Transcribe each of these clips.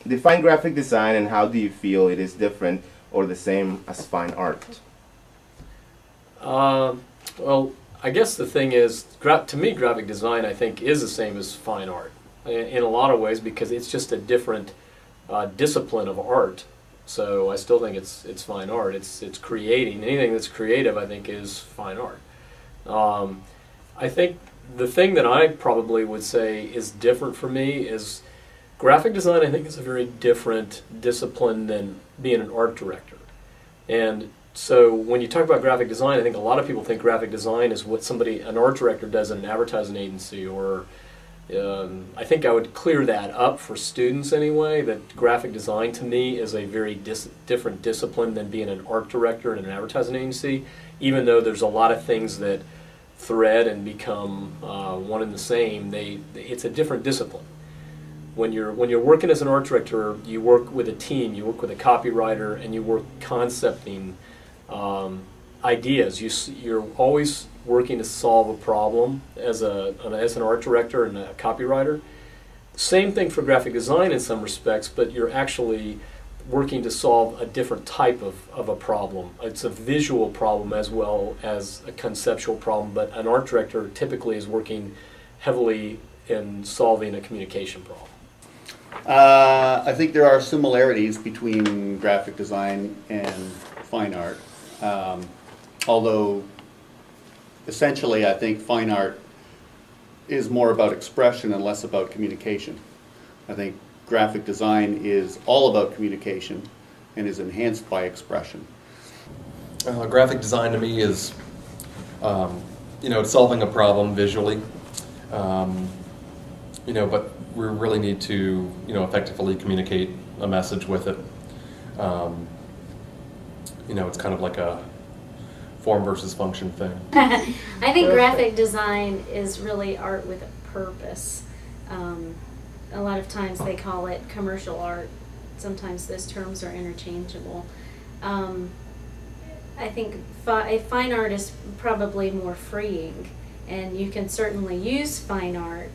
Define graphic design, and how do you feel it is different or the same as fine art? Well, I guess the thing is, to me, graphic design, I think, is the same as fine art in a lot of ways, because it's just a different discipline of art. So I still think it's fine art. It's creating. Anything that's creative, I think, is fine art. I think the thing that I probably would say is different for me is graphic design. I think is a very different discipline than being an art director. And so when you talk about graphic design, I think a lot of people think graphic design is what an art director does in an advertising agency, or I think I would clear that up for students anyway, that graphic design to me is a very different discipline than being an art director in an advertising agency, even though there's a lot of things that thread and become one and the same. It's a different discipline. When you're working as an art director, you work with a team, you work with a copywriter, and you work concepting ideas. You're always working to solve a problem as an art director and a copywriter. Same thing for graphic design in some respects, but you're actually working to solve a different type of a problem. It's a visual problem as well as a conceptual problem, but an art director typically is working heavily in solving a communication problem. I think there are similarities between graphic design and fine art, although essentially I think fine art is more about expression and less about communication. I think graphic design is all about communication and is enhanced by expression. Graphic design to me is, it's solving a problem visually, but we really need to, effectively communicate a message with it. It's kind of like a form versus function thing. I think graphic design is really art with a purpose. A lot of times they call it commercial art. Sometimes those terms are interchangeable. I think fine art is probably more freeing, and you can certainly use fine art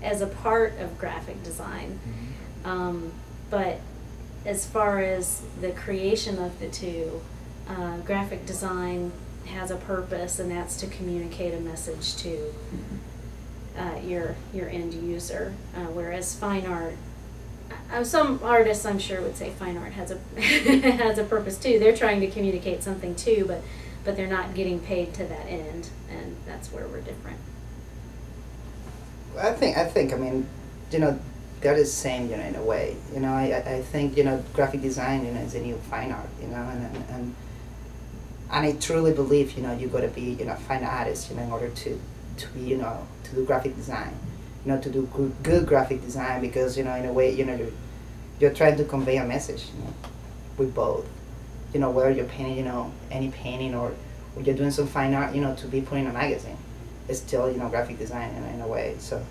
as a part of graphic design. But as far as the creation of the two, graphic design has a purpose, and that's to communicate a message to your end user, whereas fine art, some artists I'm sure would say fine art has a has a purpose too. They're trying to communicate something too, but they're not getting paid to that end, and that's where we're different. I think I mean, they're the same, in a way. I think, graphic design, is a new fine art, and I truly believe, you got to be, a fine artist, in order to be, to do graphic design, to do good graphic design, because, in a way, you're trying to convey a message, with both, whether you're painting, any painting, or you're doing some fine art, to be put in a magazine. It's still, graphic design in a way. So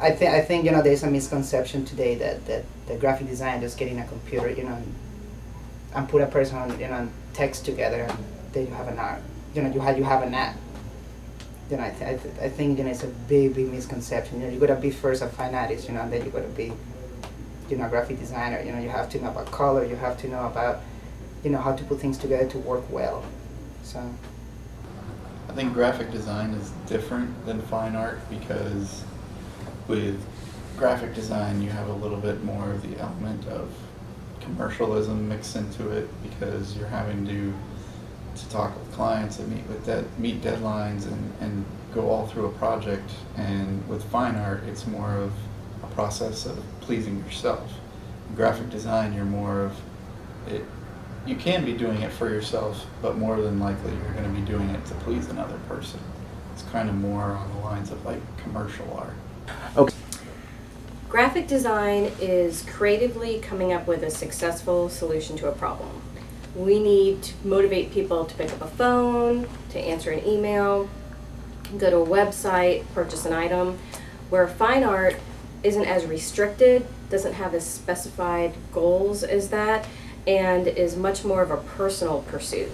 I think, there's a misconception today that graphic design just getting a computer, and put a person on, text together, and then you have an art. You have an app. I think, it's a big misconception. You gotta be first a fine artist, and then you gotta be, a graphic designer. You have to know about color. You have to know about, how to put things together to work well. So I think graphic design is different than fine art, because with graphic design you have a little bit more of the element of commercialism mixed into it, because you're having to talk with clients and meet deadlines and go all through a project. And with fine art, it's more of a process of pleasing yourself. In graphic design, you're more of it. You can be doing it for yourself, but more than likely you're going to be doing it to please another person. It's kind of more on the lines of like commercial art. Okay. Graphic design is creatively coming up with a successful solution to a problem. We need to motivate people to pick up a phone, to answer an email, go to a website, purchase an item, where fine art isn't as restricted, doesn't have as specified goals as that, and is much more of a personal pursuit.